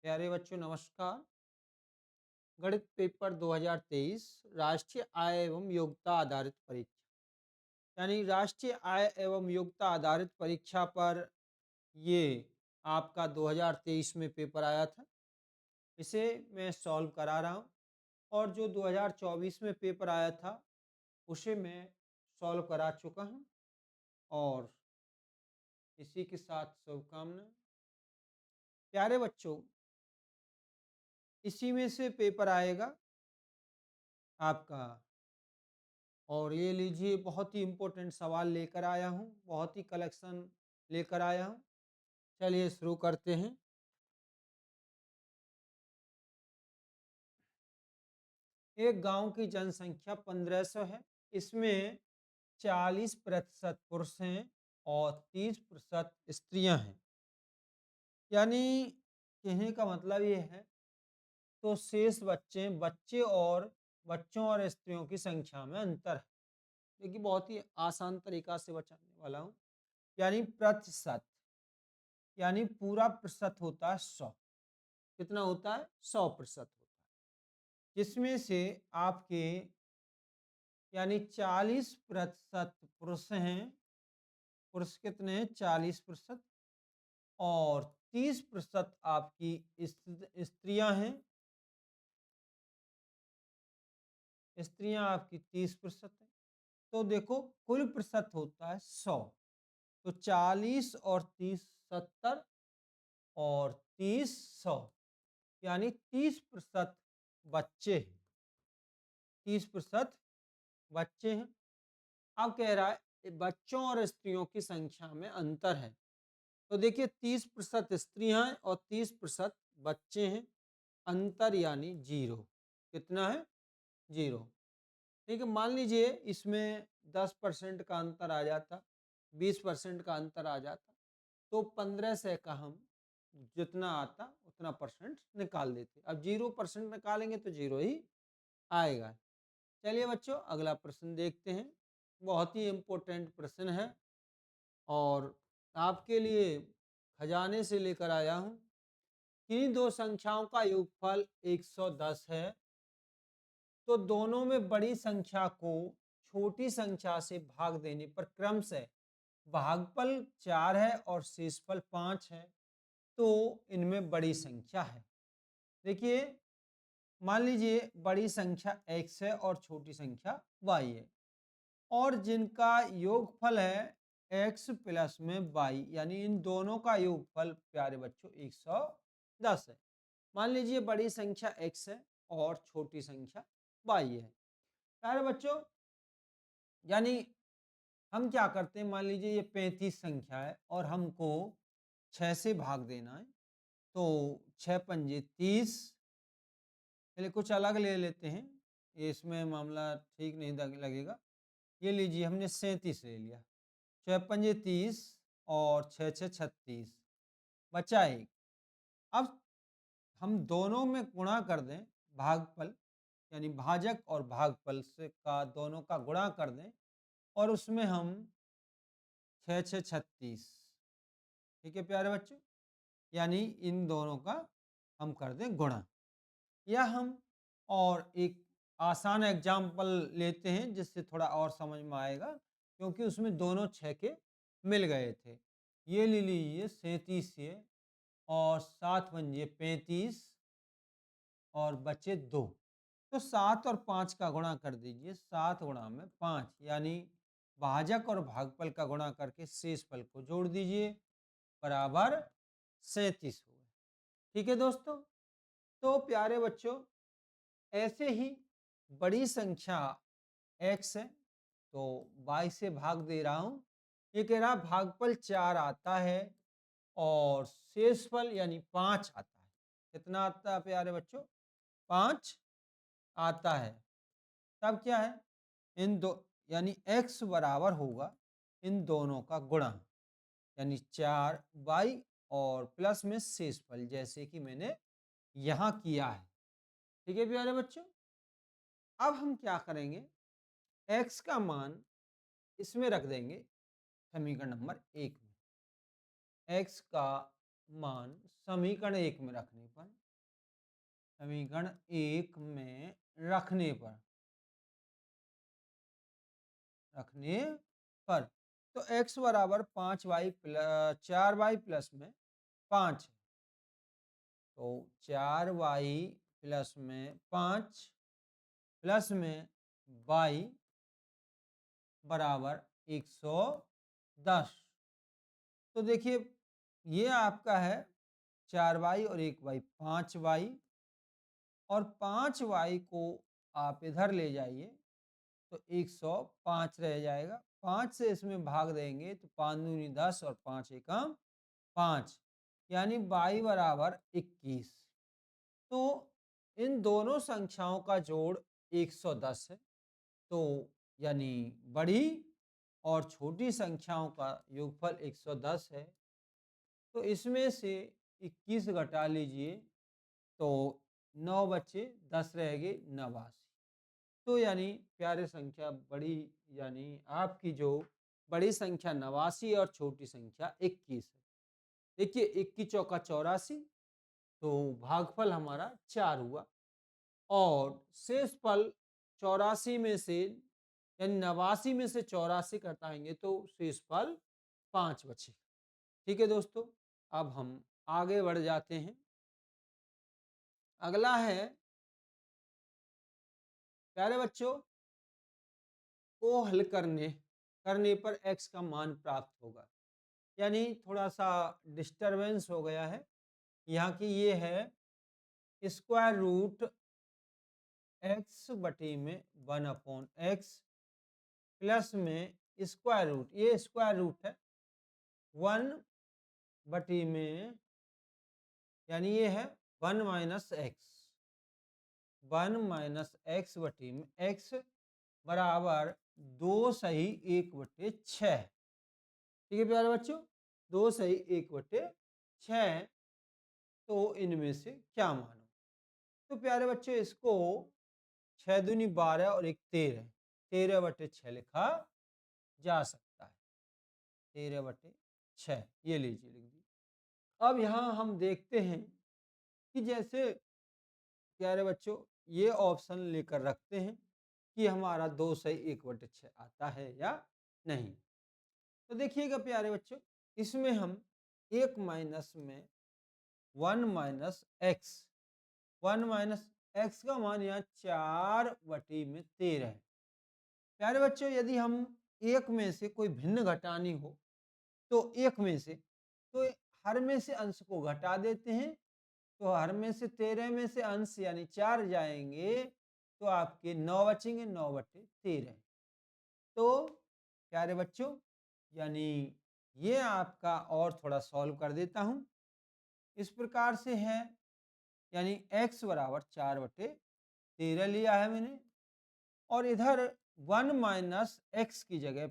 प्यारे बच्चों नमस्कार। गणित पेपर 2023 राष्ट्रीय आय एवं योग्यता आधारित परीक्षा यानी राष्ट्रीय आय एवं योग्यता आधारित परीक्षा पर ये आपका 2023 में पेपर आया था। इसे मैं सॉल्व करा रहा हूँ और जो 2024 में पेपर आया था उसे मैं सॉल्व करा चुका हूँ और इसी के साथ शुभकामनाएं। प्यारे बच्चों, इसी में से पेपर आएगा आपका। और ये लीजिए, बहुत ही इम्पोर्टेंट सवाल लेकर आया हूँ, बहुत ही कलेक्शन लेकर आया हूँ। चलिए शुरू करते हैं। एक गांव की जनसंख्या 1500 है। इसमें 40% पुरुष हैं और 30% स्त्रियां हैं। यानी कहने का मतलब ये है, तो शेष बच्चे बच्चे और बच्चों और स्त्रियों की संख्या में अंतर है। देखिए, बहुत ही आसान तरीका से बचाने वाला हूँ। यानी प्रतिशत, यानी पूरा प्रतिशत होता है 100। कितना होता है? 100% होता है। जिसमें से आपके यानी 40% पुरुष हैं। पुरुष कितने हैं? 40%। और 30% आपकी स्त्रियां हैं। स्त्रियां आपकी 30% है। तो देखो, कुल प्रतिशत होता है 100। तो 40 और 30 70 और 30 100, यानी 30% बच्चे हैं। 30% बच्चे हैं। अब कह रहा है बच्चों और स्त्रियों की संख्या में अंतर है। तो देखिए, 30% स्त्रियां हैं और 30% बच्चे हैं। अंतर यानी 0। कितना है? 0। ठीक है, मान लीजिए इसमें 10% का अंतर आ जाता, 20% का अंतर आ जाता, तो 15 से का हम जितना आता उतना परसेंट निकाल देते। अब 0% निकालेंगे तो 0 ही आएगा। चलिए बच्चों, अगला प्रश्न देखते हैं। बहुत ही इम्पोर्टेंट प्रश्न है और आपके लिए खजाने से लेकर आया हूं। किन्हीं दो संख्याओं का योगफल 110 है, तो दोनों में बड़ी संख्या को छोटी संख्या से भाग देने पर क्रमशः भागफल 4 है और शेषफल 5 है, तो इनमें बड़ी संख्या है। देखिए, मान लीजिए बड़ी संख्या x है और छोटी संख्या y है, और जिनका योगफल है x प्लस में y, यानी इन दोनों का योगफल प्यारे बच्चों 110 है। मान लीजिए बड़ी संख्या x है और छोटी संख्या y है। प्यारे बच्चों, यानी हम क्या करते हैं, मान लीजिए ये 35 संख्या है और हमको 6 से भाग देना है। तो 6 पंजे 30। चलिए कुछ अलग ले लेते हैं, इसमें मामला ठीक नहीं लगेगा। ये लीजिए, हमने 37 ले लिया। 6 पंजे 30 और 6 6 36, बचा 1। अब हम दोनों में गुणा कर दें, भागफल यानी भाजक और भागफल से का दोनों का गुणा कर दें, और उसमें हम 6 6 36। ठीक है प्यारे बच्चों, यानी इन दोनों का हम कर दें गुणा। या हम और एक आसान एग्जाम्पल लेते हैं जिससे थोड़ा और समझ में आएगा, क्योंकि उसमें दोनों 6 के मिल गए थे। ये ले लीजिए 37 ये, और 7 पंजे 35 और बचे 2। तो 7 और 5 का गुणा कर दीजिए। 7 गुणा में 5, यानी भाजक और भागफल का गुणा करके शेष फल को जोड़ दीजिए, बराबर 37 हुए। ठीक है दोस्तों, तो प्यारे बच्चों, ऐसे ही बड़ी संख्या x है, तो y से भाग दे रहा हूं। ये कह रहा भागफल 4 आता है और शेषफल यानी 5 आता है। कितना आता है प्यारे बच्चों? 5 आता है। तब क्या है, इन दो यानी x बराबर होगा इन दोनों का गुणा, यानी 4y और प्लस में शेषफल, जैसे कि मैंने यहां किया है। ठीक है प्यारे बच्चों, अब हम क्या करेंगे, x का मान इसमें रख देंगे, समीकरण नंबर 1 में। x का मान समीकरण 1 में रखने पर, समीकरण 1 में रखने पर तो x बराबर 5y प्लस 4y प्लस में 5 है, तो 4y प्लस में 5 प्लस में y बराबर 110। तो देखिए ये आपका है 4y और 1y 5y, और 5y को आप इधर ले जाइए तो 105 रह जाएगा। 5 से इसमें भाग देंगे तो 5 दूनी 10 और 5 एकम 5, यानी y बराबर 21। तो इन दोनों संख्याओं का जोड़ 110 है, तो यानी बड़ी और छोटी संख्याओं का योगफल 110 है। तो इसमें से 21 घटा लीजिए तो 9 बचे, 10 रहेगी 89। तो यानी प्यारे संख्या बड़ी, यानी आपकी जो बड़ी संख्या 89 और छोटी संख्या 21 है। देखिए 21 चौका 84, तो भागफल हमारा 4 हुआ, और शेष फल 84 में से, यानी 89 में से 84 घटाएंगे तो शेष फल 5 बचे। ठीक है दोस्तों, अब हम आगे बढ़ जाते हैं। अगला है प्यारे बच्चों, को हल करने पर x का मान प्राप्त होगा। यानी थोड़ा सा डिस्टरबेंस हो गया है यहाँ की। ये है स्क्वायर रूट x बटे में 1/x प्लस में स्क्वायर रूट, ये स्क्वायर रूट है 1 बटे में, यानी ये है 1 माइनस एक्स, 1 माइनस एक्स बटे में x बराबर 2 सही 1 बटे 6। ठीक है प्यारे बच्चों, 2 सही 1 बटे 6। तो इनमें से क्या मानो? तो प्यारे बच्चों इसको 6 दूनी 12 और 1 13, 13 बटे 6 लिखा जा सकता है। 13 बटे 6 ये लीजिए, लिख दी। अब यहाँ हम देखते हैं कि जैसे प्यारे बच्चों ये ऑप्शन लेकर रखते हैं कि हमारा 2 सही 1 बटे 6 आता है या नहीं। तो देखिएगा प्यारे बच्चों, इसमें हम 1 माइनस में 1 माइनस एक्स, 1 माइनस एक्स का मान यहाँ 4 बटे में 13 है। प्यारे बच्चों यदि हम एक में से कोई भिन्न घटानी हो तो एक में से, तो हर में से अंश को घटा देते हैं, तो हर में से 13 में से अंश यानी 4 जाएंगे तो आपके 9 बचेंगे, 9 बटे 13। तो प्यारे बच्चों यानी ये आपका और थोड़ा सॉल्व कर देता हूं। इस प्रकार से है, यानी x बराबर 4 बटे 13 लिया है मैंने, और इधर 1 माइनस एक्स की जगह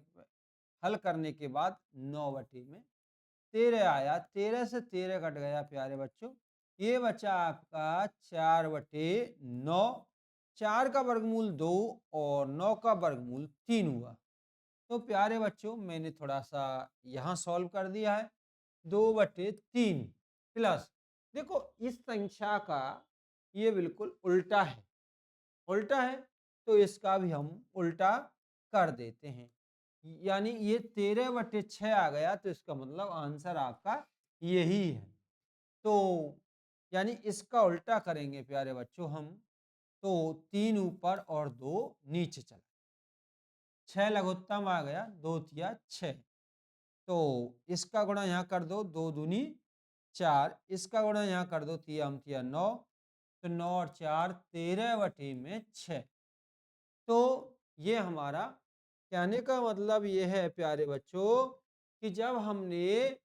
हल करने के बाद 9 बटे में 13 आया, 13 से 13 कट गया प्यारे बच्चों, ये बचा आपका 4 बटे 9। 4 का वर्गमूल 2 और 9 का वर्गमूल 3 हुआ। तो प्यारे बच्चों मैंने थोड़ा सा यहाँ सॉल्व कर दिया है। 2 बटे 3 प्लस, देखो इस संख्या का ये बिल्कुल उल्टा है, उल्टा है तो इसका भी हम उल्टा कर देते हैं, यानी ये 13 बटे 6 आ गया, तो इसका मतलब आंसर आपका यही है। तो यानी इसका उल्टा करेंगे प्यारे बच्चों हम, तो 3 ऊपर और 2 नीचे चला, 6 लघुत्तम आ गया, 2 तिया 6, तो इसका गुणा यहाँ कर दो, 2 दूनी 4, इसका गुणा यहाँ कर दो, तिया 9, तो 9 और 4 13 बटे में 6। तो ये हमारा कहने का मतलब ये है प्यारे बच्चों कि जब हमने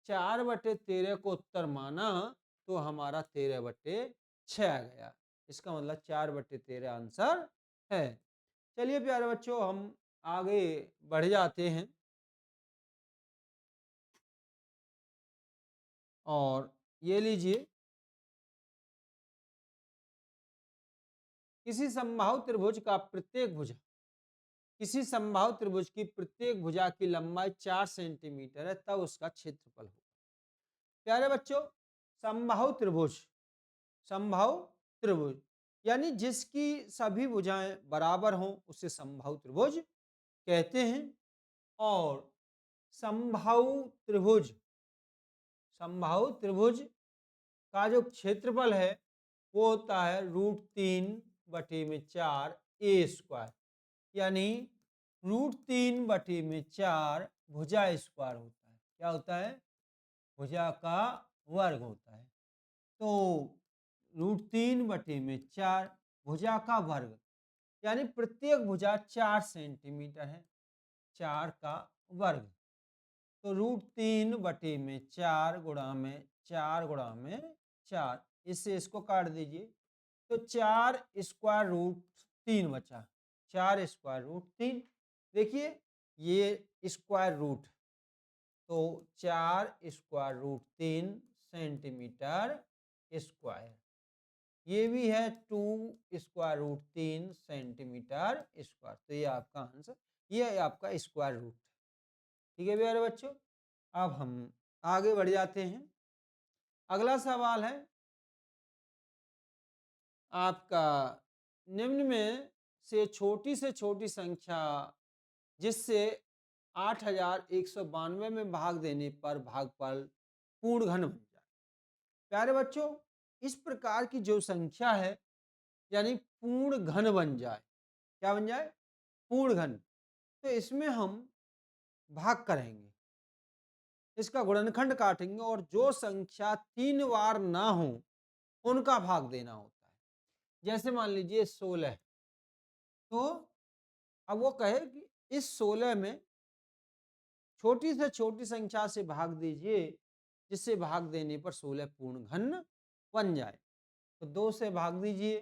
4 बटे 13 को उत्तर माना तो हमारा 13 बटे 6 आ गया। इसका मतलब 4 बटे 13 आंसर है। चलिए प्यारे बच्चों हम आगे बढ़ जाते हैं, और ये लीजिए, किसी समबाहु त्रिभुज का प्रत्येक भुजा, किसी समबाहु त्रिभुज की प्रत्येक भुजा की लंबाई 4 सेंटीमीटर है, तब उसका क्षेत्रफल हो। प्यारे बच्चों, समबाहु त्रिभुज, समबाहु त्रिभुज यानी जिसकी सभी भुजाएं बराबर हों उसे समबाहु त्रिभुज कहते हैं। और समबाहु त्रिभुज, समबाहु त्रिभुज का जो क्षेत्रफल है वो होता है √3/4 ए स्क्वायर, यानी √3/4 भुजा स्क्वायर होता है। क्या होता है? भुजा का वर्ग होता है। तो √3/4 भुजा का वर्ग, यानी प्रत्येक भुजा 4 सेंटीमीटर है, 4 का वर्ग। तो √3/4 गुणा में 4 गुणा में 4, इससे इसको काट दीजिए तो 4 स्क्वायर रूट 3 बचा, 4 स्क्वायर रूट 3। देखिए ये स्क्वायर रूट, तो 4 स्क्वायर रूट 3 सेंटीमीटर स्क्वायर। ये भी है 2 स्क्वायर रूट 3 सेंटीमीटर स्क्वायर। तो ये आपका आंसर, ये है आपका स्क्वायर रूट। ठीक है प्यारे बच्चों, अब हम आगे बढ़ जाते हैं। अगला सवाल है आपका, निम्न में से छोटी संख्या जिससे 8192 में भाग देने पर भागफल पूर्ण घन बन जाए। प्यारे बच्चों, इस प्रकार की जो संख्या है यानी पूर्ण घन बन जाए, क्या बन जाए? पूर्ण घन। तो इसमें हम भाग करेंगे, इसका गुणनखंड काटेंगे और जो संख्या 3 बार ना हो उनका भाग देना होता है। जैसे मान लीजिए 16, तो अब वो कहे कि इस 16 में छोटी से छोटी संख्या से भाग दीजिए जिससे भाग देने पर 16 पूर्ण घन बन जाए। तो 2 से भाग दीजिए,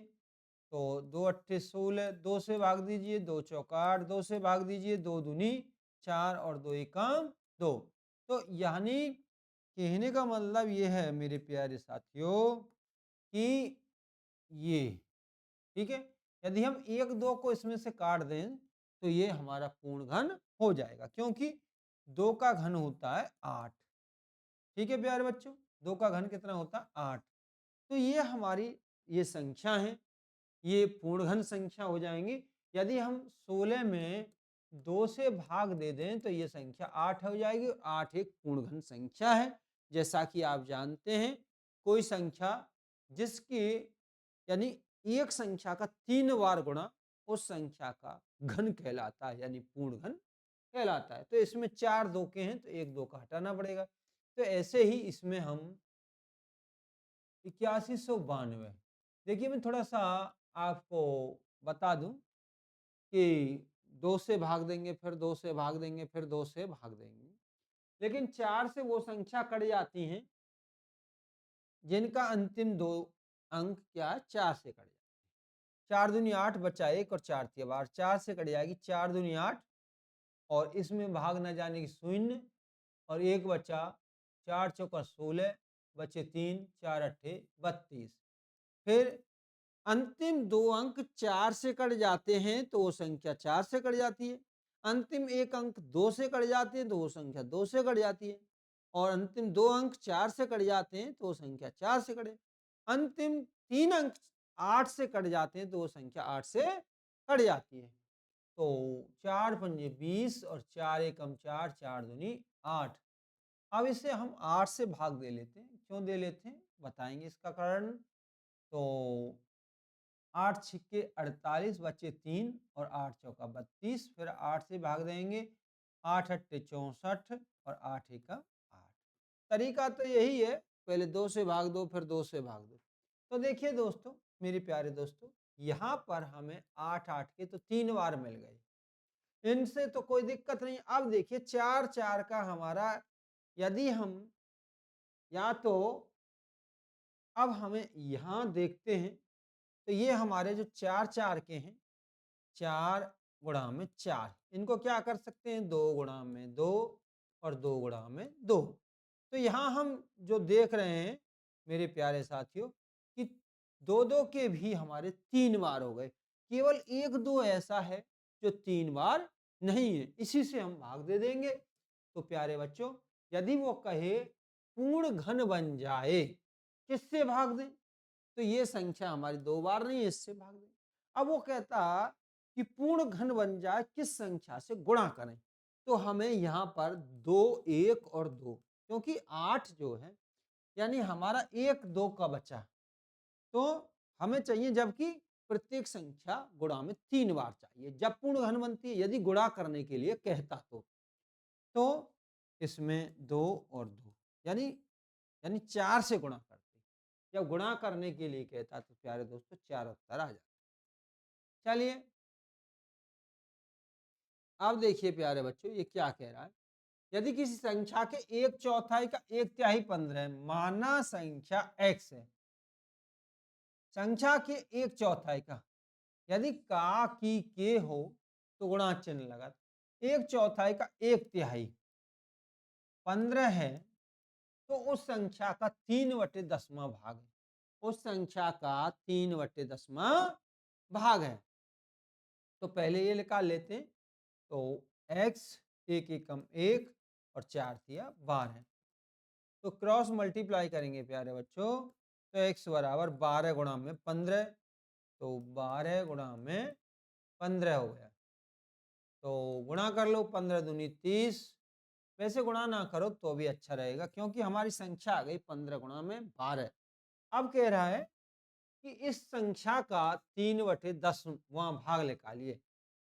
तो 2 अट्ठे 16, 2 से भाग दीजिए, 2 चौका 8, 2 से भाग दीजिए, 2 दूनी 4 और 2 एकम 2। तो यानी कहने का मतलब ये है मेरे प्यारे साथियों कि ये, ठीक है, यदि हम 1 2 को इसमें से काट दें तो ये हमारा पूर्ण घन हो जाएगा, क्योंकि 2 का घन होता है 8। ठीक है प्यारे बच्चों, 2 का घन कितना होता है? 8। तो ये हमारी ये संख्या है, ये पूर्ण घन संख्या हो जाएंगी। यदि हम 16 में 2 से भाग दे दें तो ये संख्या 8 हो जाएगी, और 8 एक पूर्ण घन संख्या है। जैसा कि आप जानते हैं, कोई संख्या जिसकी यानी एक संख्या का 3 बार गुणा उस संख्या का घन कहलाता है, यानी पूर्ण घन कहलाता है। तो इसमें 4 2 के हैं तो 1 2 का हटाना पड़ेगा। तो ऐसे ही इसमें हम 8192, देखिए मैं थोड़ा सा आपको बता दूं कि 2 से भाग देंगे, फिर 2 से भाग देंगे, फिर 2 से भाग देंगे, लेकिन 4 से वो संख्या कट जाती हैं जिनका अंतिम 2 अंक क्या है? 4 से कट जाते हैं। 4 दूनी 8 बचा 1 और 4 थी, अब 4 से कट जाएगी, 4 दूनी 8 और इसमें भाग न जाने की 0 और 1 बचा, 4 चौका 16 बचे 3, 4 अट्ठे 32। फिर अंतिम 2 अंक 4 से कट जाते हैं तो वो संख्या 4 से कट जाती है। अंतिम 1 अंक 2 से कट जाते हैं तो वो संख्या 2 से कट जाती है। और अंतिम 2 अंक 4 से कट जाते हैं तो वो संख्या 4 से कटे। अंतिम 3 अंक 8 से कट जाते हैं तो वो संख्या 8 से कट जाती है। तो 4 पंजे 20 और 4 एकम 4, 4 दूनी 8। अब इसे हम 8 से भाग दे लेते हैं। क्यों दे लेते हैं बताएंगे इसका कारण। तो 8 छिक्के 48 बचे 3 और 8 चौका 32, फिर 8 से भाग देंगे, 8 अट्ठे 64 और 8 एका 8। तरीका तो यही है, पहले 2 से भाग दो फिर 2 से भाग दो। तो देखिए दोस्तों, मेरे प्यारे दोस्तों, यहाँ पर हमें 8 8 के तो 3 बार मिल गए, इनसे तो कोई दिक्कत नहीं। अब देखिए 4 4 का हमारा, यदि हम या तो अब हमें यहाँ देखते हैं तो ये हमारे जो 4 4 के हैं, 4 गुणा में 4, इनको क्या कर सकते हैं? 2 गुणा में 2 और 2 गुणा में 2। तो यहाँ हम जो देख रहे हैं मेरे प्यारे साथियों कि 2 2 के भी हमारे 3 बार हो गए, केवल 1 2 ऐसा है जो 3 बार नहीं है, इसी से हम भाग दे देंगे। तो प्यारे बच्चों, यदि वो कहे पूर्ण घन बन जाए, किससे भाग दें? तो ये संख्या हमारी 2 बार नहीं है, इससे भाग दें। अब वो कहता कि पूर्ण घन बन जाए किस संख्या से गुणा करें? तो हमें यहाँ पर 2, 1 और 2, क्योंकि 8 जो है यानी हमारा 1, 2 का बचा, तो हमें चाहिए, जबकि प्रत्येक संख्या गुणा में 3 बार चाहिए जब पूर्ण घन बनती है, यदि गुणा करने के लिए कहता तो इसमें 2 और 2 यानी 4 से गुणा करते। जब गुणा करने के लिए कहता तो प्यारे दोस्तों 4 उत्तर आ जाता। चलिए अब देखिए प्यारे बच्चों ये क्या कह रहा है। यदि किसी संख्या के 1/4 का 1/3 15 है, माना संख्या x है, संख्या के 1/4 का, यदि का की के हो तो गुणा चिन्ह लगा, 1/4 का 1/3 15 है, तो उस संख्या का 3/10वां भाग है, उस संख्या का 3/10वां भाग है। तो पहले ये निकाल लेते हैं। तो x 1 एकम 1 और 4 तिया 12 है, तो क्रॉस मल्टीप्लाई करेंगे प्यारे बच्चों, तो x बराबर 12 गुणा में 15, तो 12 गुणा में 15 हो गया। तो गुणा कर लो, 15 दूनी 30, वैसे गुणा ना करो तो भी अच्छा रहेगा, क्योंकि हमारी संख्या आ गई 15 गुणा में 12। अब कह रहा है कि इस संख्या का 3/10वां भाग निकालिए।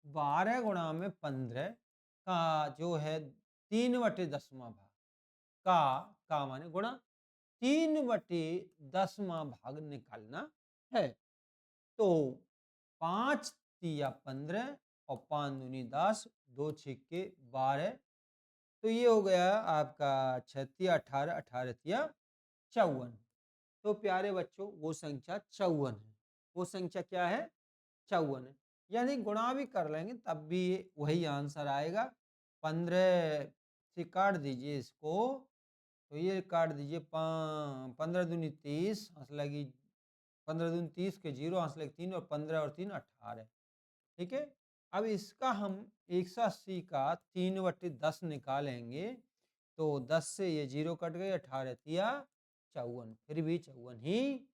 12 गुणा में 15 का जो है 3/10वां भाग, का माने गुणा, 3/10वां भाग निकालना है। तो 5 तिया 15 और 5 दूनी 10, 2 छिक्के 12, तो ये हो गया आपका 6 तिया 18, 18 तिया 54। तो प्यारे बच्चों वो संख्या 54 है, वो संख्या क्या है? 54 है। यानी गुणा भी कर लेंगे तब भी वही आंसर आएगा। 15 से काट दीजिए इसको, तो ये काट दीजिए, 15 दूनी 30, हंस लगी 15 दूनी 30 के 0, हंस लगी 3, और 15 और 3 18। ठीक है। अब इसका हम 180 का 3/10 निकालेंगे, तो 10 से ये 0 कट गए, 18 तिया 54, फिर भी 54 ही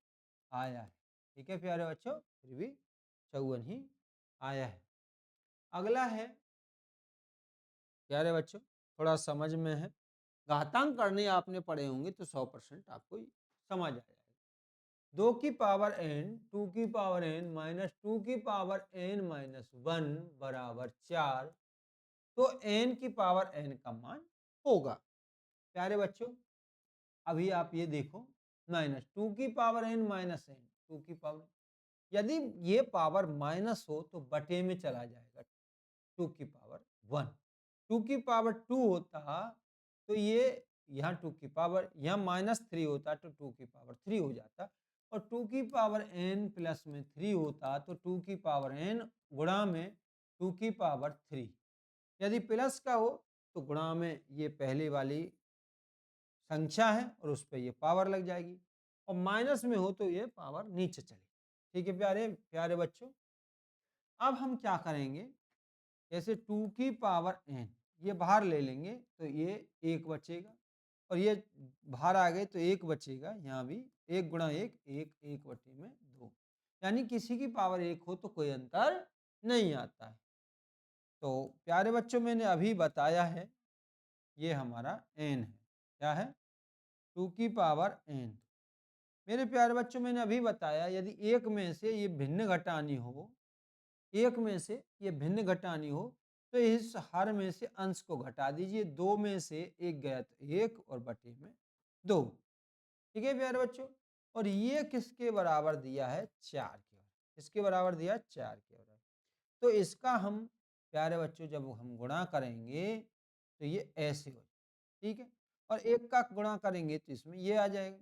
आया है। ठीक है प्यारे बच्चों, फिर भी 54 ही आया है। अगला है प्यारे बच्चों, थोड़ा समझ में है, घातांक करने आपने पढ़े होंगे तो 100% आपको समझ आ जाएगा। 2 की पावर n, 2 की पावर n माइनस 2 की पावर n माइनस 1 बराबर 4, तो n की पावर n का मान होगा। प्यारे बच्चों अभी आप ये देखो, माइनस 2 की पावर n माइनस n, 2 की पावर, यदि ये पावर माइनस हो तो बटे में चला जाएगा, 2 की पावर 1। 2 की पावर 2 होता तो ये यहाँ 2 की पावर, यहाँ -3 होता तो 2 की पावर 3 हो जाता, और 2 की पावर n प्लस में 3 होता तो 2 की पावर n गुणा में 2 की पावर 3। यदि प्लस का हो तो गुणा में ये पहले वाली संख्या है और उस पर ये पावर लग जाएगी, और माइनस में हो तो ये पावर नीचे चली। ठीक है प्यारे प्यारे बच्चों, अब हम क्या करेंगे, जैसे 2 की पावर n ये बाहर ले लेंगे तो ये 1 बचेगा, और ये बाहर आ गए तो 1 बचेगा, यहाँ भी 1 गुणा 1 1 1 बटे में 2, यानी किसी की पावर 1 हो तो कोई अंतर नहीं आता है। तो प्यारे बच्चों मैंने अभी बताया है, ये हमारा n है, क्या है? 2 की पावर n। मेरे प्यारे बच्चों मैंने अभी बताया, यदि एक में से ये भिन्न घटानी हो, एक में से ये भिन्न घटानी हो, तो इस हर में से अंश को घटा दीजिए, 2 में से एक गया तो 1 और बटे में 2। ठीक है प्यारे बच्चों, और ये किसके बराबर दिया है? 4 के बराबर। किसके बराबर दिया? 4 के बराबर। तो इसका हम प्यारे बच्चों जब हम गुणा करेंगे तो ये ऐसे हो, ठीक है, और एक का गुणा करेंगे तो इसमें ये आ जाएगा।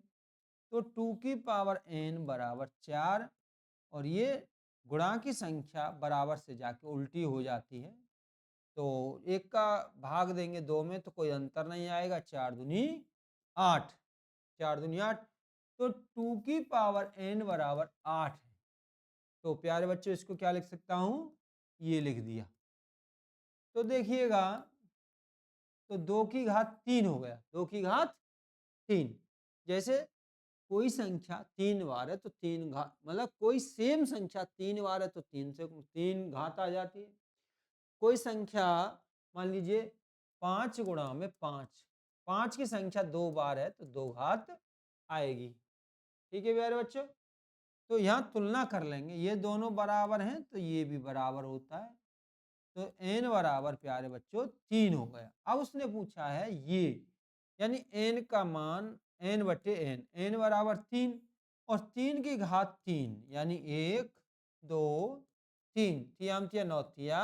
तो 2 की पावर n बराबर 4, और ये गुणा की संख्या बराबर से जाके उल्टी हो जाती है, तो एक का भाग देंगे 2 में तो कोई अंतर नहीं आएगा, 4 दूनी 8, 4 दूनी 8, तो 2 की पावर n बराबर 8 है। तो प्यारे बच्चों इसको क्या लिख सकता हूं? ये लिख दिया। तो देखिएगा, तो 2 की घात 3 हो गया, 2 की घात 3। जैसे कोई संख्या 3 बार है तो 3 घात, मतलब कोई सेम संख्या 3 बार है तो 3 से 3 घात आ जाती है। कोई संख्या मान लीजिए 5 गुणा में 5, 5 की संख्या 2 बार है तो 2 घात आएगी। ठीक है प्यारे बच्चों, तो यहाँ तुलना कर लेंगे, ये दोनों बराबर हैं तो ये भी बराबर होता है, तो n बराबर प्यारे बच्चों 3 हो गया। अब उसने पूछा है ये, यानी n का मान n बटे n, n बराबर 3 और 3 की घात 3 यानी 1 2 3, तियाम तिया नौतिया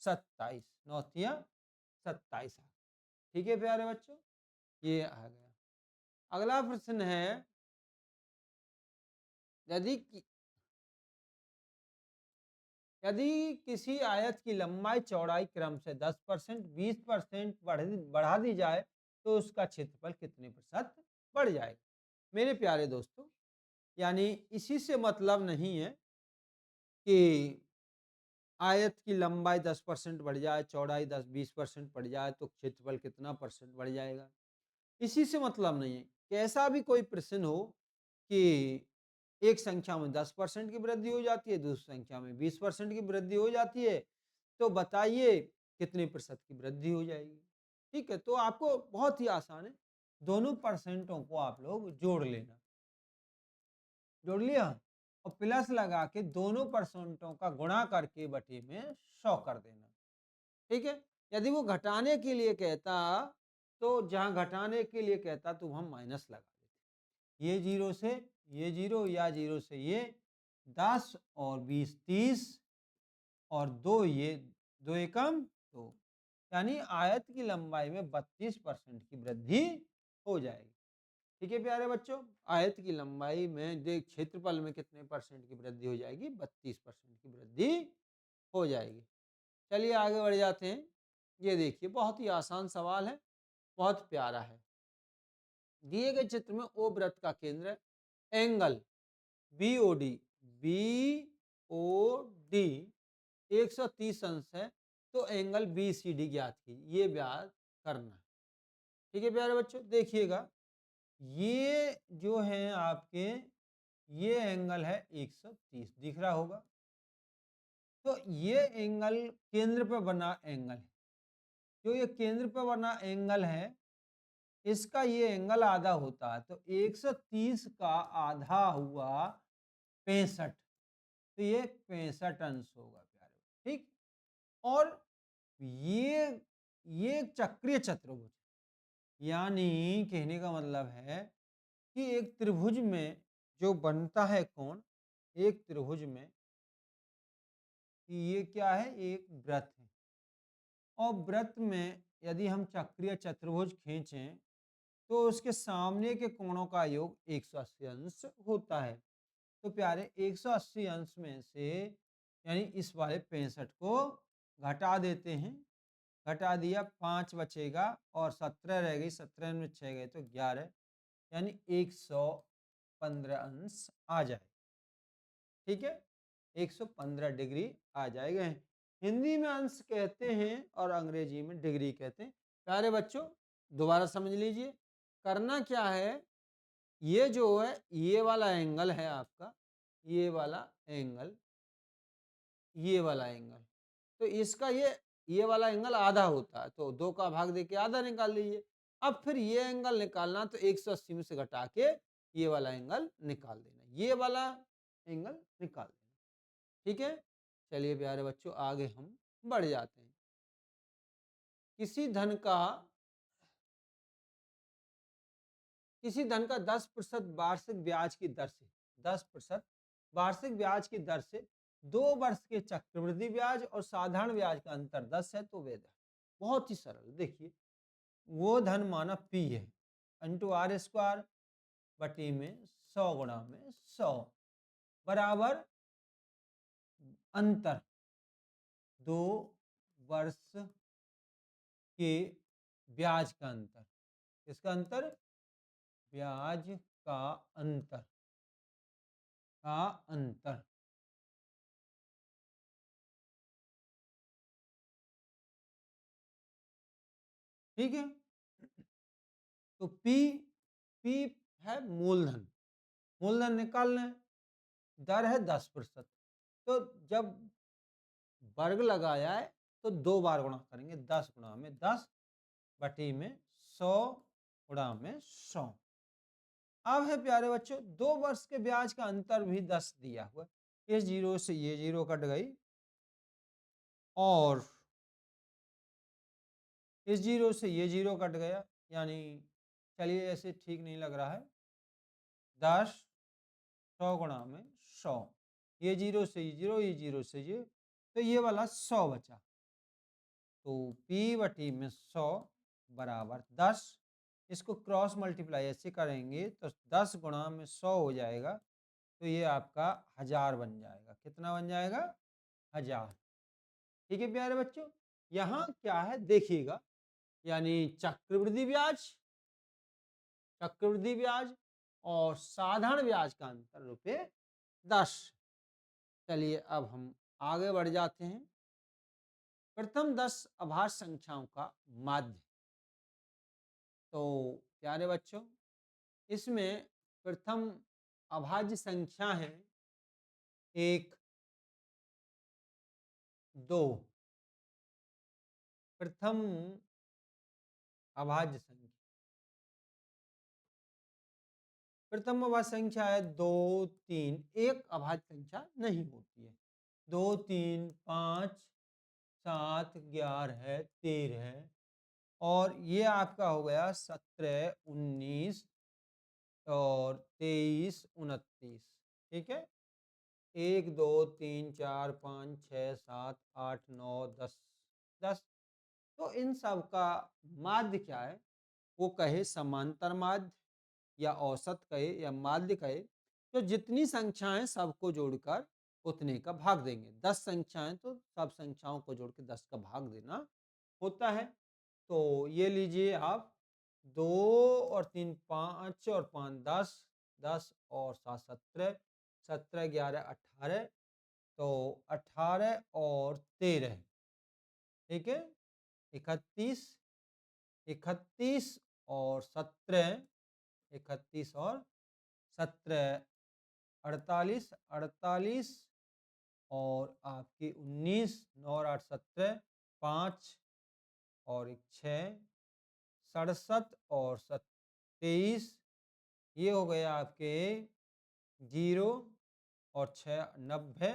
27, नौतिया 27। ठीक है प्यारे बच्चों, ये आ गया। अगला प्रश्न है, यदि यदि किसी आयत की लंबाई चौड़ाई क्रम से 10%, 20% बढ़ा दी जाए तो उसका क्षेत्रफल कितने प्रतिशत बढ़ जाएगा। मेरे प्यारे दोस्तों, यानी इसी से मतलब नहीं है कि आयत की लंबाई 10% बढ़ जाए, चौड़ाई 10-20% बढ़ जाए तो क्षेत्रफल कितना परसेंट बढ़ जाएगा, इसी से मतलब नहीं है कि ऐसा भी कोई प्रश्न हो कि एक संख्या में 10% की वृद्धि हो जाती है, दूसरी संख्या में 20% की वृद्धि हो जाती है, तो बताइए कितने प्रतिशत की वृद्धि हो जाएगी। ठीक है, तो आपको बहुत ही आसान है, दोनों परसेंटों को आप लोग जोड़ लेना, जोड़ लिया और प्लस लगा के दोनों परसेंटों का गुणा करके बटे में 100 कर देना। ठीक है, यदि वो घटाने के लिए कहता तो जहां घटाने के लिए कहता तो हम माइनस लगा देते, ये जीरो से ये जीरो या जीरो से ये 10 और 20 30 और 2 ये 2 एकम 2, यानी आयत की लंबाई में 32% की वृद्धि हो जाएगी। ठीक है प्यारे बच्चों, आयत की लंबाई में देख क्षेत्रफल में कितने परसेंट की वृद्धि हो जाएगी, 32% की वृद्धि हो जाएगी। चलिए आगे बढ़ जाते हैं। ये देखिए बहुत ही आसान सवाल है, बहुत प्यारा है। दिए गए चित्र में ओ वृत्त का केंद्र है, एंगल बीओडी बीओडी 130 अंश है, तो एंगल बीसीडी ज्ञात कीजिए, ये ज्ञात करना है। ठीक है प्यारे बच्चों, देखिएगा ये जो है आपके, ये एंगल है 130, दिख रहा होगा, तो ये एंगल केंद्र पर बना एंगल है, जो ये केंद्र पर बना एंगल है इसका ये एंगल आधा होता है, तो 130 का आधा हुआ 65, तो ये 65 अंश होगा प्यारे। ठीक, और ये एक चक्रीय चतुर्भुज, यानी कहने का मतलब है कि एक त्रिभुज में जो बनता है कोण, एक त्रिभुज में कि ये क्या है, एक वृत्त है, और वृत्त में यदि हम चक्रीय चतुर्भुज खींचें तो उसके सामने के कोणों का योग 180 अंश होता है। तो प्यारे 180 अंश में से यानी इस वाले 65 को घटा देते हैं, घटा दिया 5 बचेगा और 17 रह गई, 17 में 6 गए तो 11, यानी 115 अंश आ जाए। ठीक है, 115 डिग्री आ जाएगा। हिंदी में अंश कहते हैं और अंग्रेजी में डिग्री कहते हैं। प्यारे बच्चों दोबारा समझ लीजिए, करना क्या है, ये जो है ये वाला एंगल है आपका, ये वाला एंगल, ये वाला एंगल, तो इसका ये वाला एंगल आधा होता है, तो 2 का भाग देके आधा निकाल लीजिए। अब फिर ये एंगल निकालना तो 180 में से घटा के ये वाला एंगल निकाल देना, ये वाला एंगल निकाल देना। ठीक है, चलिए प्यारे बच्चों आगे हम बढ़ जाते हैं। किसी धन का 10% वार्षिक ब्याज की दर से, 10% वार्षिक ब्याज की दर से 2 वर्ष के चक्रवृद्धि ब्याज और साधारण ब्याज का अंतर 10 है तो वे बहुत ही सरल। देखिए वो धन माना P है, इंटू आर स्क्वायर बटी में 100 गुणा में 100 बराबर अंतर 2 वर्ष के ब्याज का अंतर, किसका अंतर, ब्याज का अंतर, का अंतर। ठीक है, तो P P है मूलधन, मूलधन निकालना है, दर है 10%। तो जब वर्ग लगाया है तो 2 बार गुणा करेंगे, 10 गुणा में 10 बटी में 100 गुणा में 100। अब है प्यारे बच्चों 2 वर्ष के ब्याज का अंतर भी 10 दिया हुआ, ये जीरो से ये जीरो कट गई और इस जीरो से ये जीरो कट गया, यानी चलिए ऐसे ठीक नहीं लग रहा है, 10 100 गुणा में 100, ये जीरो से ये जीरो, ये जीरो से ये, तो ये वाला 100 बचा। तो P बटी में 100 बराबर 10, इसको क्रॉस मल्टीप्लाई ऐसे करेंगे तो 10 गुणा में 100 हो जाएगा, तो ये आपका 1000 बन जाएगा। कितना बन जाएगा? 1000। ठीक है प्यारे बच्चों, यहाँ क्या है देखिएगा, यानी चक्रवृद्धि ब्याज, चक्रवृद्धि ब्याज और साधारण ब्याज का अंतर ₹10। चलिए अब हम आगे बढ़ जाते हैं। प्रथम 10 अभाज्य संख्याओं का माध्य। तो प्यारे बच्चों इसमें प्रथम अभाज्य संख्या है 1, 2। प्रथम अभाज्य संख्या, प्रथम अभाज्य संख्या है 2, 3। एक अभाज्य संख्या नहीं होती है। 2, 3, 5, 7, 11, 13 और ये आपका हो गया 17, 19 और 23, 29। ठीक है, 1, 2, 3, 4, 5, 6, 7, 8, 9, 10, 10। तो इन सब का माध्य क्या है, वो कहे समांतर माध्य या औसत कहे या माध्य कहे, तो जितनी संख्याएं सबको जोड़कर उतने का भाग देंगे। 10 संख्याएं तो सब संख्याओं को जोड़ के 10 का भाग देना होता है। तो ये लीजिए आप 2 और 3 5 और 5 10, 10 और 7 17, 17 11 18, तो 18 और 13, ठीक है, 31, 31 और 17, 31 और 17, 48, 48 और आपकी 19, 9 और 8 17, 5 और 1 6, 67 और 23, ये हो गए आपके 0 और 6 90,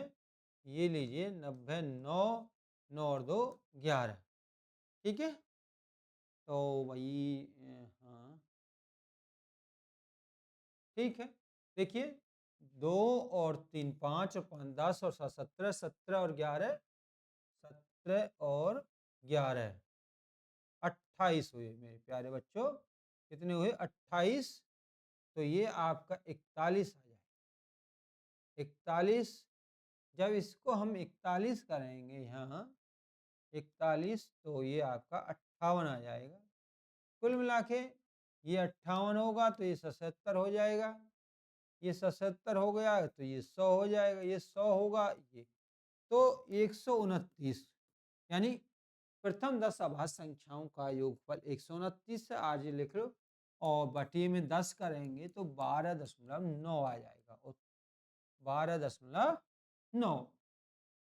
ये लीजिए 90, 9, 9 और 2 11। ठीक है, तो वही हाँ ठीक है, देखिए 2 और 3 5 और 5 10 और 7 17, 17 और 11, 17 और 11 28 हुए मेरे प्यारे बच्चों। कितने हुए? 28। तो ये आपका 41 आ जाए, 41। जब इसको हम 41 करेंगे यहाँ 41, तो ये आपका 58 आ जाएगा। कुल मिला के ये 58 होगा तो ये 77 हो जाएगा, ये 77 हो गया तो ये 100 हो जाएगा, ये 100 होगा ये, तो 129, यानी प्रथम 10 अभाज्य संख्याओं का योगफल 129 है। आज ये लिख लो और बटी में 10 करेंगे तो 12.9 आ जाएगा, 12.9।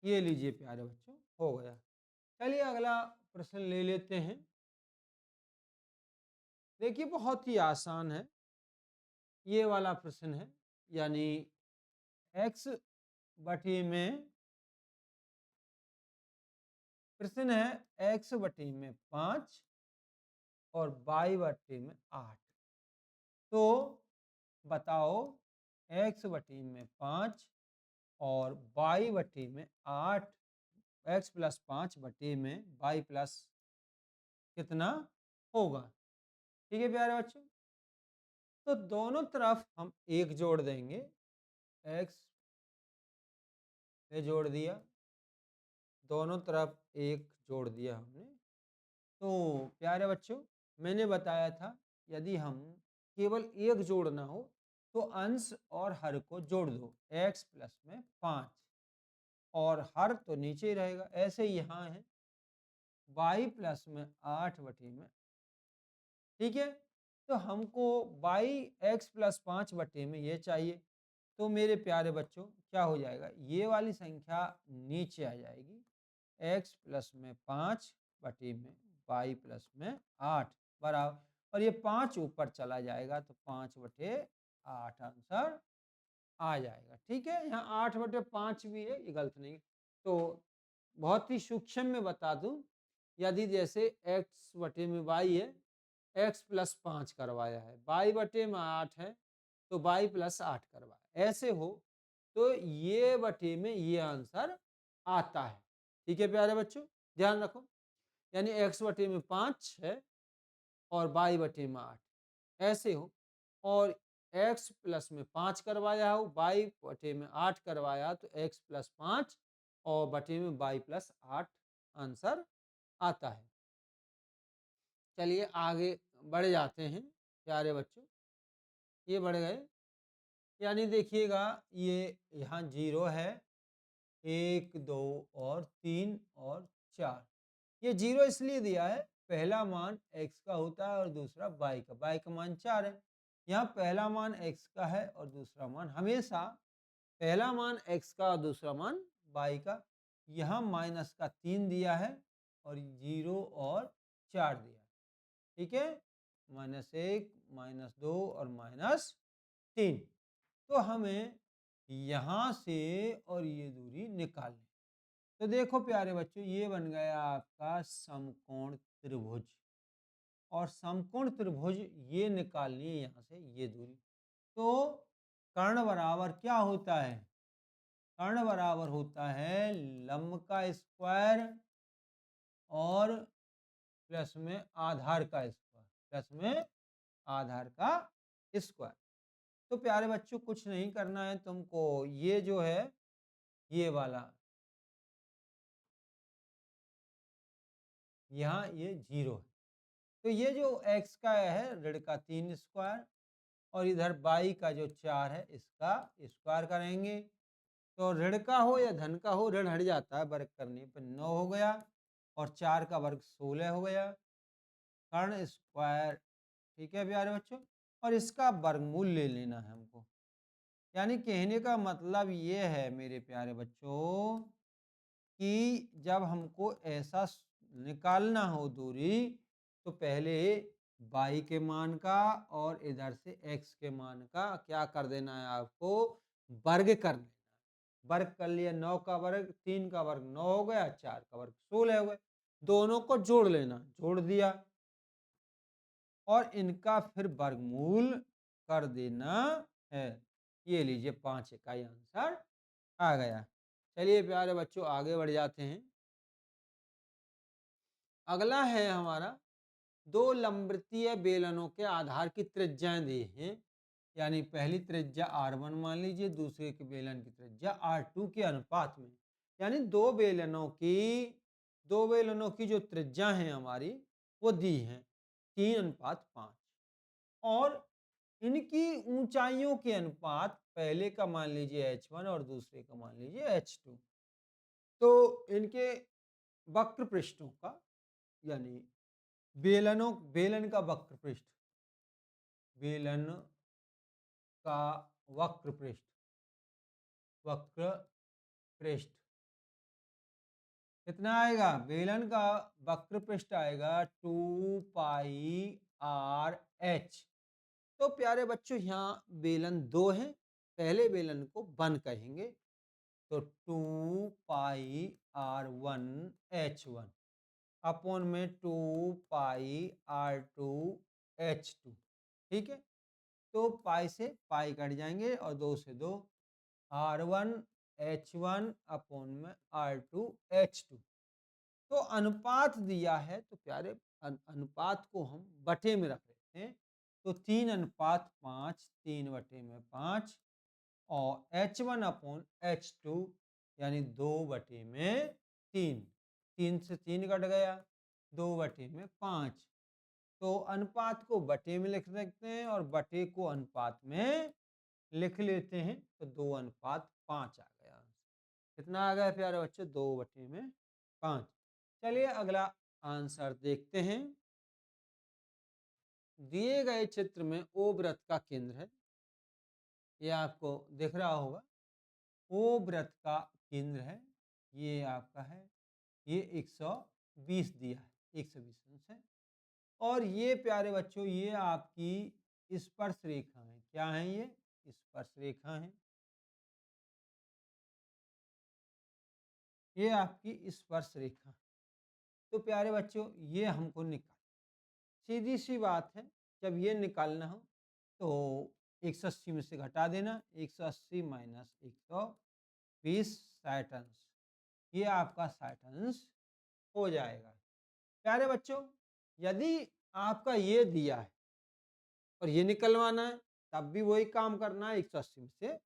ये लीजिए प्यारे बच्चों, हो गया। चलिए अगला प्रश्न ले लेते हैं। देखिए बहुत ही आसान है ये वाला प्रश्न है, यानी x बटी में, प्रश्न है x बटी में 5 और y बटी में 8। तो बताओ x बटी में 5 और y बटी में 8, x प्लस 5 बटी में y प्लस कितना होगा। ठीक है प्यारे बच्चों, तो दोनों तरफ हम 1 जोड़ देंगे, x पे जोड़ दिया, दोनों तरफ 1 जोड़ दिया हमने। तो प्यारे बच्चों मैंने बताया था यदि हम केवल 1 जोड़ना हो तो अंश और हर को जोड़ दो, x प्लस में 5 और हर तो नीचे ही रहेगा। ऐसे ही यहाँ है y प्लस में 8 बटी में, ठीक है, तो हमको बाई एक्स प्लस 5 बटे में ये चाहिए। तो मेरे प्यारे बच्चों क्या हो जाएगा, ये वाली संख्या नीचे आ जाएगी, एक्स प्लस में 5 बटे में वाई प्लस में 8 बराबर, और ये 5 ऊपर चला जाएगा तो 5 बटे 8 आंसर आ जाएगा। ठीक है, यहाँ 8 बटे 5 भी है, ये गलत नहीं। तो बहुत ही सूक्ष्म में बता दूं, यदि जैसे x बटे में y है, x प्लस 5 करवाया है, y बटे में 8 है तो y प्लस 8 करवाया, ऐसे हो तो ये बटे में ये आंसर आता है। ठीक है प्यारे बच्चों, ध्यान रखो, यानी x बटे में 5 है और y बटे में 8 ऐसे हो, और x प्लस में 5 करवाया हो, y बटे में 8 करवाया तो x प्लस 5 और बटे में y प्लस 8 आंसर आता है। चलिए आगे बढ़ जाते हैं प्यारे बच्चों, ये बढ़ गए, यानी देखिएगा ये यहाँ 0 है, 1 2 और 3 और 4, ये 0 इसलिए दिया है, पहला मान x का होता है और दूसरा y का मान 4 है। यहाँ पहला मान x का है और दूसरा मान, हमेशा पहला मान x का और दूसरा मान y का। यहाँ माइनस का 3 दिया है और 0 और 4 दिया है। ठीक है, -1 -2 और -3। तो हमें यहाँ से और ये दूरी निकालनी। तो देखो प्यारे बच्चों, ये बन गया आपका समकोण त्रिभुज, और समकोण त्रिभुज ये निकालनी है यहाँ से ये दूरी। तो कर्ण बराबर क्या होता है, कर्ण बराबर होता है लंब का स्क्वायर और प्लस में आधार का स्क्वायर, प्लस में आधार का स्क्वायर। तो प्यारे बच्चों कुछ नहीं करना है तुमको, ये जो है ये वाला, यहाँ ये 0 है, तो ये जो x का है ऋण का 3 स्क्वायर और इधर y का जो 4 है इसका स्क्वायर करेंगे। तो ऋण का हो या धन का हो, ऋण हट जाता है, वर्ग करने पर 9 हो गया और 4 का वर्ग 16 हो गया, कर्ण स्क्वायर। ठीक है प्यारे बच्चों, और इसका वर्गमूल ले लेना है हमको। यानी कहने का मतलब ये है मेरे प्यारे बच्चों कि जब हमको ऐसा निकालना हो दूरी, तो पहले y के मान का और इधर से x के मान का क्या कर देना है आपको, वर्ग कर लेना। वर्ग कर लिया, 9 का वर्ग 3 का वर्ग 9 हो गया, 4 का वर्ग 16 हो गए, दोनों को जोड़ लेना, जोड़ दिया और इनका फिर वर्गमूल कर देना है। ये लीजिए 5 इकाई आंसर आ गया। चलिए प्यारे बच्चों आगे बढ़ जाते हैं। अगला है हमारा, दो लंबवृत्तीय बेलनों के आधार की त्रिज्याएं दी हैं, यानी पहली त्रिज्या r1 मान लीजिए, दूसरे के बेलन की त्रिज्या r2 के अनुपात में, यानी दो बेलनों की जो त्रिज्या है हमारी वो दी है 3:5, और इनकी ऊंचाइयों के अनुपात, पहले का मान लीजिए h1 और दूसरे का मान लीजिए h2। तो इनके वक्र पृष्ठों का, यानी बेलन का वक्र पृष्ठ, बेलन का वक्र पृष्ठ, वक्र पृष्ठ कितना आएगा, बेलन का वक्र पृष्ठ आएगा 2πr/h। तो प्यारे बच्चों यहाँ बेलन दो हैं, पहले बेलन को 1 कहेंगे, तो 2πr1h1 अपॉन में 2πr2h2। ठीक है, तो पाई से पाई कट जाएंगे और 2 से 2, r1h1 अपॉन में r2h2। तो अनुपात दिया है, तो प्यारे अनुपात को हम बटे में रख लेते हैं, तो 3:5, 3/5, और h1 अपॉन h2 यानी 2/3, 3 से 3 कट गया, 2/5। तो अनुपात को बटे में लिख सकते हैं और बटे को अनुपात में लिख लेते हैं, तो 2:5 आ गया। कितना आ गया प्यारे बच्चे, 2/5। चलिए अगला आंसर देखते हैं। दिए गए चित्र में ओ वृत्त का केंद्र है, ये आपको दिख रहा होगा। ओ वृत्त का केंद्र है, ये आपका है, ये 120 दिया है, 120 अंश है। और ये प्यारे बच्चों, ये आपकी स्पर्श रेखा है। क्या है ये? स्पर्श रेखा है। ये आपकी स्पर्श रेखा है। तो प्यारे बच्चों, ये हमको निकाल, सीधी सी बात है, जब ये निकालना हो तो 180 में से घटा देना, 180 माइनस 120, 60 अंश। ये आपका 60 अंश हो जाएगा। प्यारे बच्चों, यदि आपका ये दिया है और ये निकलवाना है, तब भी वही काम करना है, 180 में से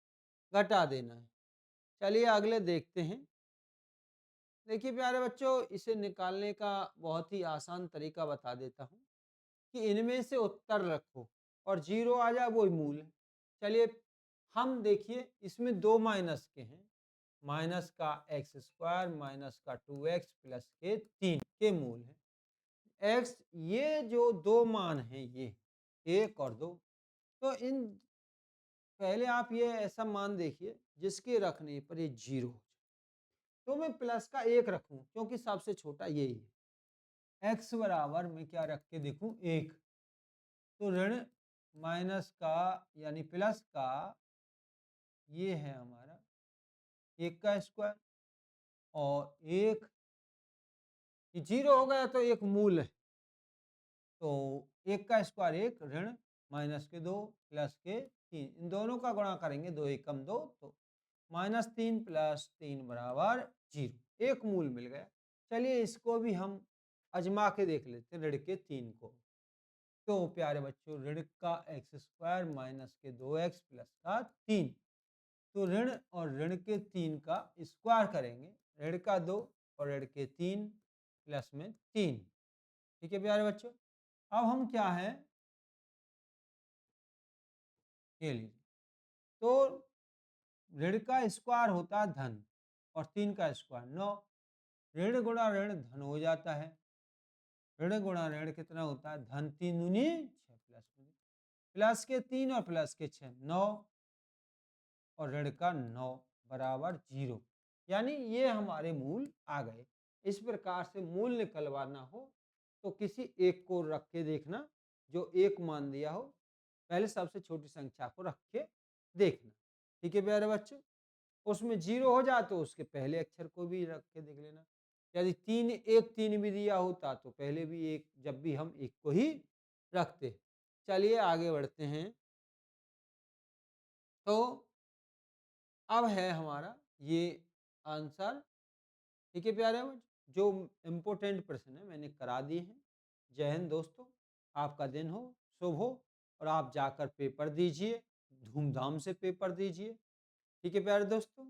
घटा देना है। चलिए अगले देखते हैं। देखिए प्यारे बच्चों, इसे निकालने का बहुत ही आसान तरीका बता देता हूँ कि इनमें से उत्तर रखो और जीरो आ जाए, वही मूल है। चलिए हम देखिए, इसमें दो माइनस के हैं, माइनस का एक्स स्क्वायर माइनस का 2x प्लस के 3 के मूल है। एक्स, ये जो दो मान हैं, ये 1 और 2, तो इन पहले आप ये ऐसा मान देखिए जिसके रखने पर ये जीरो हो जाए। तो मैं प्लस का 1 रखूं क्योंकि सबसे छोटा यही है। एक्स बराबर मैं क्या रख के देखूं? 1। तो ऋण माइनस का यानी प्लस का, ये है हमारा 1 का स्क्वायर और 1, ये जीरो हो गया तो एक मूल है। तो 1 का स्क्वायर 1, ऋण माइनस के 2 प्लस के 3, इन दोनों का गुणा करेंगे, 2 एकम 2, तो -3 प्लस 3 बराबर 0, एक मूल मिल गया। चलिए इसको भी हम आजमा के देख लेते हैं, ऋण के 3 को। तो प्यारे बच्चों, ऋण का एक्स स्क्वायर माइनस के 2x प्लस का 3, तो ऋण और ऋण के 3 का स्क्वायर करेंगे, ऋण का 2 और ऋण के 3 प्लस में 3। ठीक है प्यारे बच्चों, अब हम क्या है, ये लीजिए, तो ऋण का स्क्वायर होता है धन और 3 का स्क्वायर 9, ऋण गुणा ऋण धन हो जाता है, ऋण गुणा ऋण कितना होता है? धन 3 दूनी 6 प्लस में, प्लस के 3 और प्लस के 6 9, और ऋण का 9 बराबर 0, यानी ये हमारे मूल आ गए। इस प्रकार से मूल निकलवाना हो तो किसी एक को रख के देखना, जो एक मान दिया हो, पहले सबसे छोटी संख्या को रख के देखना। ठीक है प्यारे बच्चों, उसमें 0 हो जाए तो उसके पहले अक्षर को भी रख के देख लेना। यदि 3 1 3 भी दिया होता तो पहले भी एक, जब भी हम एक को ही रखते। चलिए आगे बढ़ते हैं। तो अब है हमारा ये आंसर। ठीक है प्यारे बच्चों, जो इम्पोर्टेंट प्रश्न है मैंने करा दिए हैं। जय हिंद दोस्तों, आपका दिन हो शुभ हो और आप जाकर पेपर दीजिए, धूमधाम से पेपर दीजिए। ठीक है प्यारे दोस्तों।